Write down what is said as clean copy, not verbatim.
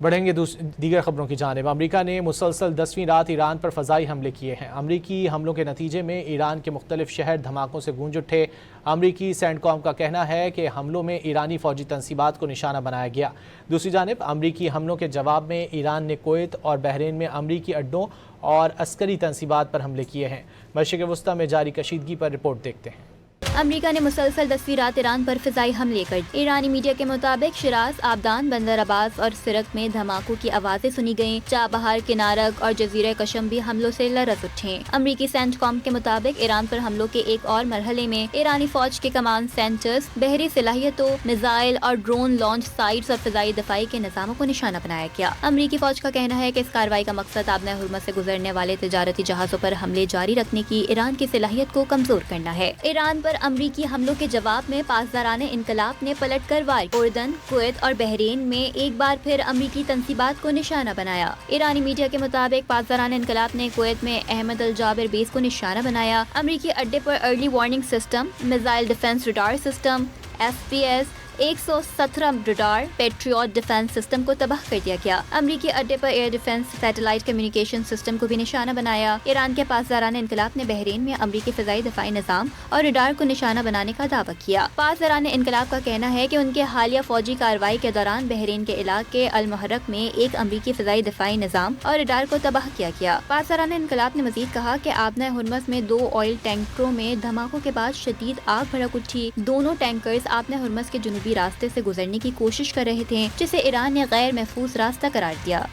بڑھیں گے دیگر خبروں کی جانب۔ امریکہ نے مسلسل 10ویں رات ایران پر فضائی حملے کیے ہیں۔ امریکی حملوں کے نتیجے میں ایران کے مختلف شہر دھماکوں سے گونج اٹھے۔ امریکی سینٹ کام کا کہنا ہے کہ حملوں میں ایرانی فوجی تنصیبات کو نشانہ بنایا گیا۔ دوسری جانب امریکی حملوں کے جواب میں ایران نے کویت اور بحرین میں امریکی اڈوں اور عسکری تنصیبات پر حملے کیے ہیں۔ مشرق وسطیٰ میں جاری کشیدگی پر رپورٹ دیکھتے ہیں۔ امریکہ نے مسلسل 10ویں رات ایران پر فضائی حملے کر دیے۔ ایرانی میڈیا کے مطابق شیراز، آبدان، بندر عباس اور سرخ میں دھماکوں کی آوازیں سنی گئیں۔ چابہار، کنارک اور جزیرہ کشم بھی حملوں سے لرز اٹھے۔ امریکی سینٹ کام کے مطابق ایران پر حملوں کے ایک اور مرحلے میں ایرانی فوج کے کمانڈ سینٹرز، بحری صلاحیتوں، میزائل اور ڈرون لانچ سائٹس اور فضائی دفاعی کے نظاموں کو نشانہ بنایا گیا۔ امریکی فوج کا کہنا ہے کہ اس کارروائی کا مقصد آبنہ ہرمز سے گزرنے والے تجارتی جہازوں پر حملے جاری رکھنے کی ایران کی صلاحیت کو کمزور کرنا ہے۔ ایران پر امریکی حملوں کے جواب میں پاسداران انقلاب نے پلٹ کر وار کیا۔ اردن، کویت اور بحرین میں ایک بار پھر امریکی تنصیبات کو نشانہ بنایا۔ ایرانی میڈیا کے مطابق پاسداران انقلاب نے کویت میں احمد الجابر بیس کو نشانہ بنایا۔ امریکی اڈے پر early warning system, missile defence radar system, FPS 117 radar, Patriot defence system کو تباہ کر دیا گیا۔ امریکی اڈے پر air defence satellite communication system کو بھی نشانہ بنایا۔ ایران کے پاسداران انقلاب نے بحرین میں امریکی فضائی دفاعی نظام اور ریڈار کو نشانہ بنانے کا دعویٰ کیا۔ پاسداران انقلاب کا کہنا ہے کہ ان کے حالیہ فوجی کارروائی کے دوران بحرین کے علاقے المحرق میں ایک امریکی فضائی دفاعی نظام اور ریڈار کو تباہ کیا گیا۔ پاسداران انقلاب نے مزید کہا کہ آبنہ ہرمز میں 2 آئل ٹینکروں میں دھماکوں کے بعد شدید آگ بھڑک اٹھی۔ دونوں ٹینکرز آبنہ ہرمز کے جنوبی راستے سے گزرنے کی کوشش کر رہے تھے، جسے ایران نے غیر محفوظ راستہ قرار دیا۔